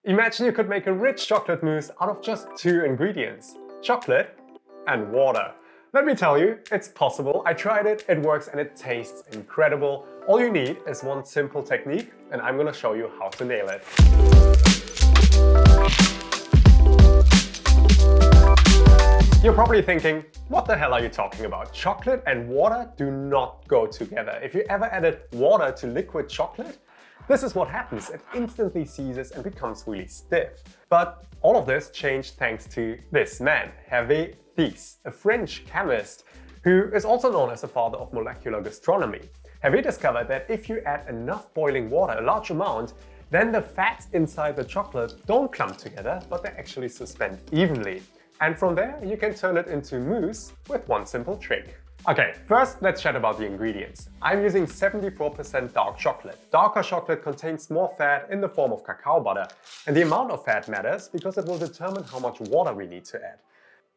Imagine you could make a rich chocolate mousse out of just 2 ingredients: chocolate and water. Let me tell you, it's possible. I tried it, it works, and it tastes incredible. All you need is one simple technique, and I'm gonna show you how to nail it. You're probably thinking, what the hell are you talking about? Chocolate and water do not go together. If you ever added water to liquid chocolate, this is what happens. It instantly seizes and becomes really stiff. But all of this changed thanks to this man, Hervé Thies, a French chemist who is also known as the father of molecular gastronomy. Hervé discovered that if you add enough boiling water, a large amount, then the fats inside the chocolate don't clump together, but they actually suspend evenly. And from there, you can turn it into mousse with one simple trick. Okay, first let's chat about the ingredients. I'm using 74% dark chocolate. Darker chocolate contains more fat in the form of cacao butter, and the amount of fat matters because it will determine how much water we need to add.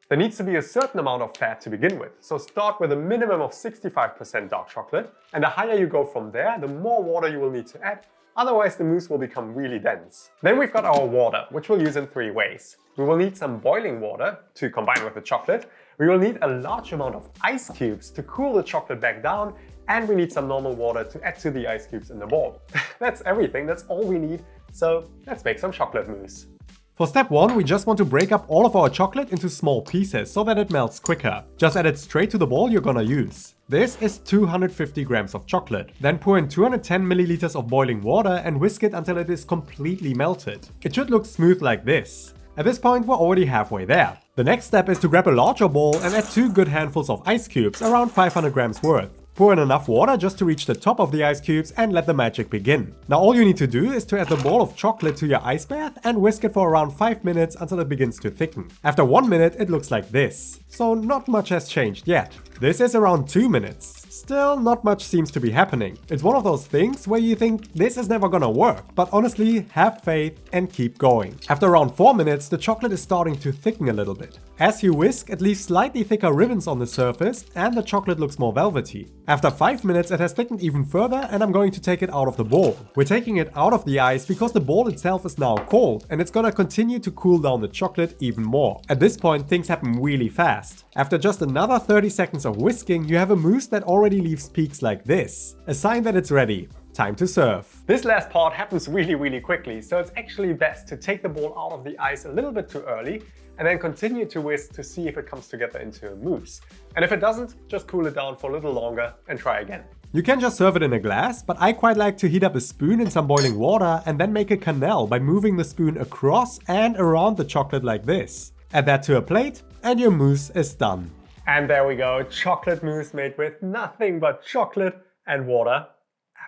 There needs to be a certain amount of fat to begin with, so start with a minimum of 65% dark chocolate, and the higher you go from there, the more water you will need to add, otherwise the mousse will become really dense. Then we've got our water, which we'll use in 3 ways. We will need some boiling water to combine with the chocolate, we will need a large amount of ice cubes to cool the chocolate back down, and we need some normal water to add to the ice cubes in the bowl. That's everything, that's all we need, so let's make some chocolate mousse. For step 1, we just want to break up all of our chocolate into small pieces so that it melts quicker. Just add it straight to the bowl you're gonna use. This is 250 grams of chocolate. Then pour in 210 milliliters of boiling water and whisk it until it is completely melted. It should look smooth like this. At this point, we're already halfway there. The next step is to grab a larger bowl and add 2 good handfuls of ice cubes, around 500 grams worth. Pour in enough water just to reach the top of the ice cubes and let the magic begin. Now all you need to do is to add the ball of chocolate to your ice bath and whisk it for around 5 minutes until it begins to thicken. After 1 minute it looks like this. So not much has changed yet. This is around 2 minutes. Still, not much seems to be happening. It's one of those things where you think this is never gonna work, but honestly, have faith and keep going. After around 4 minutes, the chocolate is starting to thicken a little bit. As you whisk, it leaves slightly thicker ribbons on the surface and the chocolate looks more velvety. After 5 minutes, it has thickened even further and I'm going to take it out of the bowl. We're taking it out of the ice because the bowl itself is now cold and it's gonna continue to cool down the chocolate even more. At this point, things happen really fast. After just another 30 seconds of whisking, you have a mousse that already leaves peaks like this. A sign that it's ready. Time to serve. This last part happens really quickly, so it's actually best to take the bowl out of the ice a little bit too early and then continue to whisk to see if it comes together into a mousse. And if it doesn't, just cool it down for a little longer and try again. You can just serve it in a glass, but I quite like to heat up a spoon in some boiling water and then make a canal by moving the spoon across and around the chocolate like this. Add that to a plate and your mousse is done. And there we go, chocolate mousse made with nothing but chocolate and water.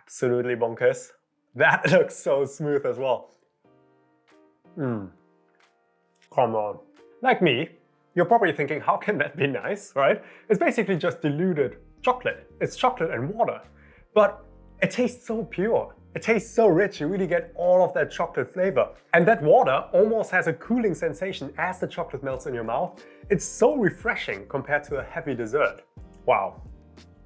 Absolutely bonkers. That looks so smooth as well. Come on. Like me, you're probably thinking, how can that be nice, right? It's basically just diluted chocolate. It's chocolate and water. But it tastes so pure. It tastes so rich, you really get all of that chocolate flavor. And that water almost has a cooling sensation as the chocolate melts in your mouth. It's so refreshing compared to a heavy dessert. Wow.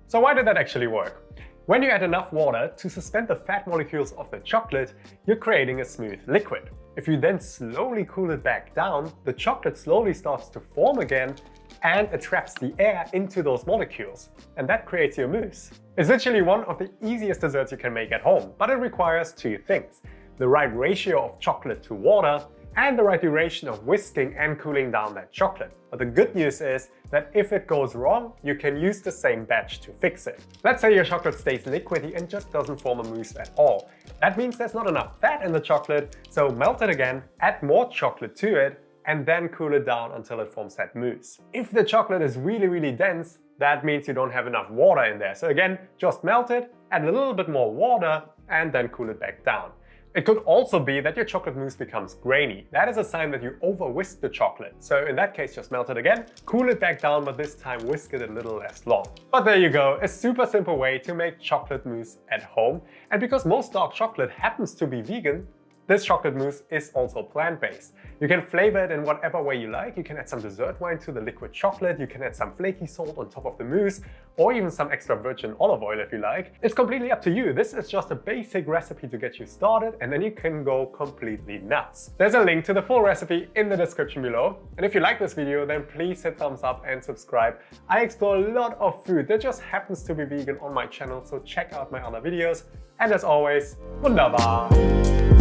So why did that actually work? When you add enough water to suspend the fat molecules of the chocolate, you're creating a smooth liquid. If you then slowly cool it back down, the chocolate slowly starts to form again and it traps the air into those molecules. And that creates your mousse. It's literally one of the easiest desserts you can make at home, but it requires 2 things: the right ratio of chocolate to water and the right duration of whisking and cooling down that chocolate. But the good news is that if it goes wrong, you can use the same batch to fix it. Let's say your chocolate stays liquidy and just doesn't form a mousse at all. That means there's not enough fat in the chocolate, so melt it again, add more chocolate to it, and then cool it down until it forms that mousse. If the chocolate is really dense, that means you don't have enough water in there. So again, just melt it, add a little bit more water, and then cool it back down. It could also be that your chocolate mousse becomes grainy. That is a sign that you over-whisked the chocolate. So in that case, just melt it again, cool it back down, but this time whisk it a little less long. But there you go, a super simple way to make chocolate mousse at home. And because most dark chocolate happens to be vegan, This chocolate mousse is also plant-based. You can flavor it in whatever way you like. You can add some dessert wine to the liquid chocolate, you can add some flaky salt on top of the mousse, or even some extra virgin olive oil if you like. It's completely up to you. This is just a basic recipe to get you started, and then you can go completely nuts. There's a link to the full recipe in the description below. And if you like this video, then please hit thumbs up and subscribe. I explore a lot of food that just happens to be vegan on my channel, so check out my other videos. And as always, wunderbar!